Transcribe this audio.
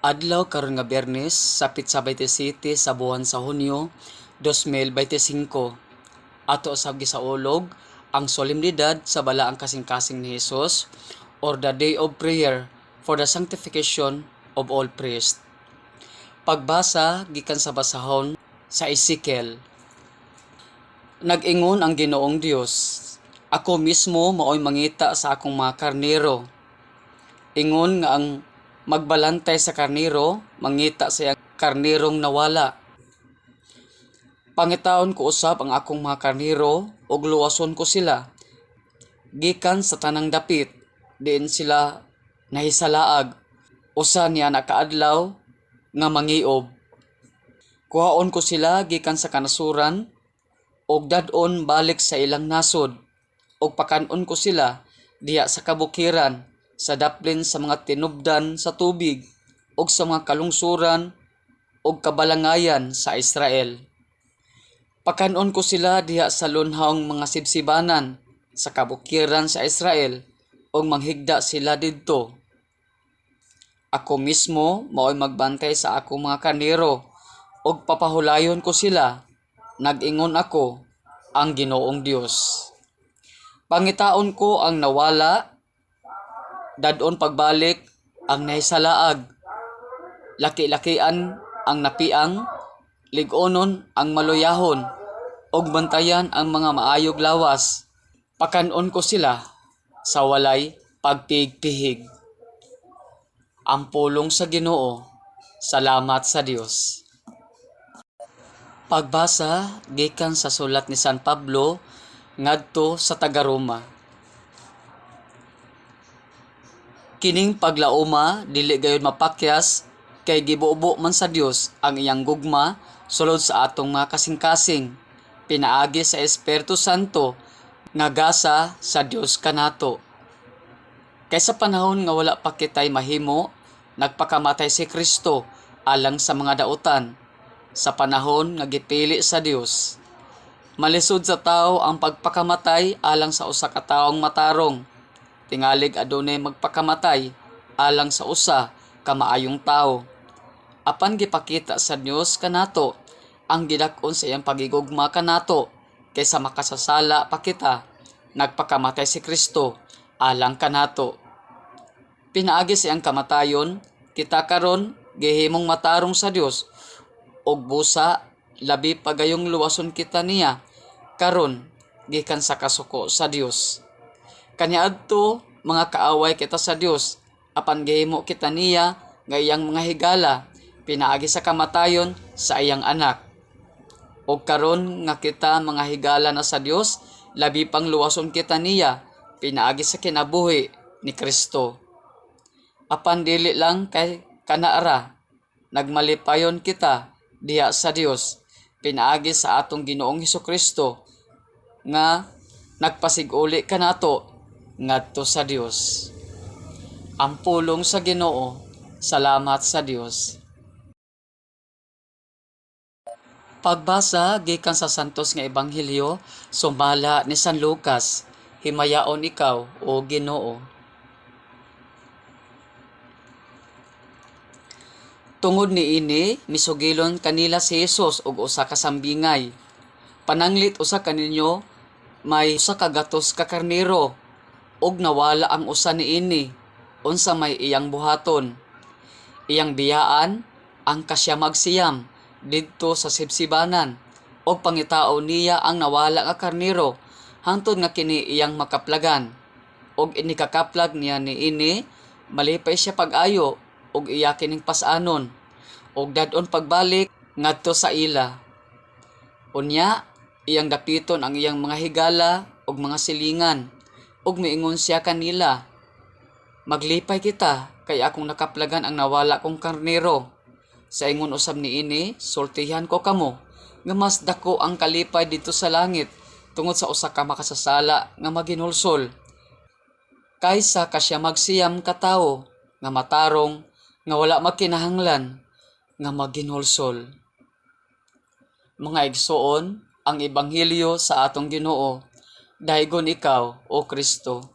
Adlaw karon nga Biyernes sa Pitsa 27 sa buwan sa Hunyo 2025. Ato sa gisaulog ang solemnidad sa balaang kasing-kasing ni Hesus or the Day of Prayer for the Sanctification of all priests. Pagbasa gikan sa basahon sa Ezekiel. Nag-ingon ang Ginoong Dios, ako mismo maoy mangita sa akong mga karnero. Ingon nga ang magbalantay sa karnero, mangita sa iyang karnerong nawala. Pangitaon ko usab ang akong mga karnero ug luwason ko sila. Gikan sa tanang dapit, diin sila nahisalaag. Usa niya nakaadlaw nga mangiob. Kuhaon ko sila gikan sa kanasuran ug dadon balik sa ilang nasod ug pakanon ko sila diha sa kabukiran sa daplin sa mga tinubdan sa tubig ug sa mga kalungsuran ug kabalangayan sa Israel. Pakanon ko sila diha sa lunhawng mga sibsibanan sa kabukiran sa Israel ug manghigda sila didto. Ako mismo mao'y magbantay sa akong mga karnero ug papahulayon ko sila. Nag-ingon ako, ang Ginoong Dios. Pangitaon ko ang nawala, dadon pagbalik ang nahisalaag, laki-lakian ang napiang, lig-onon ang maluyahon, ug bantayan ang mga maayog lawas. Pakanon ko sila sa walay pagpihig-pihig. Ang pulong sa Ginoo, salamat sa Dios. Pagbasa gikan sa sulat ni San Pablo ngadto sa taga-Roma. Kining paglauma dili gayud mapakyas kay gibubo man sa Dios ang iyang gugma sulod sa atong mga kasing-kasing. Pinaagi sa Espiritu Santo nga gasa sa Dios kanato. Kay sa panahon nga wala pa kitay mahimo, nagpakamatay si Kristo alang sa mga dautan. Sa panahon nga gipili sa Dios, malisod sa tao ang pagpakamatay alang sa usa ka taong matarong. Tingalig adunay magpakamatay alang sa usa ka maayong tawo. Apan gipakita sa Dios kanato ang gidak-on sa iyang pagigugma kanato kaysa makasasala pa kita. Nagpakamatay si Kristo alang kanato. Pinaagi sa iyang kamatayon, kita karon gihimong matarong sa Dios og busa labi pa gayong luwason kita niya karon gikan sa kasuko sa Dios. Kaniadto mga kaaway kita sa Dios apan gihimo kita niya nga iyang mga higala pinaagi sa kamatayon sa iyang anak. Og karon nga kita mga higala na sa Dios labi pang luwason kita niya pinaagi sa kinabuhi ni Kristo. Apan dili lang kay kanaara nagmalipayon kita diha sa Dios pinaagi sa atong Ginoong Hesukristo nga nagpasiguli kanato ngadto sa Dios. Ang pulong sa Ginoo, salamat sa Dios. Pagbasa gikan sa santos nga ebanghelyo sumala ni San Lucas. Himayaon ikaw o Ginoo. Tungod ni ini, misugilon kanila si Jesus og usa ka sambingay. Pananglit usa kaninyo may usa ka gatos ka karnero og nawala ang usa niini. Unsa may iyang buhaton? Iyang biyaan ang kasyamagsiyam didto sa sibsibanan og pangitao niya ang nawala nga karnero hangtod nga kini iyang makaplagan. Og inikakaplag niya niini, malipay siya pag-ayo og iya kining pas-anon og dadon pagbalik ngadto sa ila. Unya iyang dapiton ang iyang mga higala og mga silingan og miingon siya kanila, maglipay kita kay akong nakaplagan ang nawala kong karnero. Sa ingon usab niini, sultihan ko kamo nga mas dako ang kalipay dito sa langit tungod sa usa ka makasasala nga maginulsol kaysa kasyamagsiyam ka tawo nga matarong nga wala makinahanglan nga maginulsol. Mga igsoon, ang ebanghelyo sa atong Ginoo, dahigon ikaw o Kristo.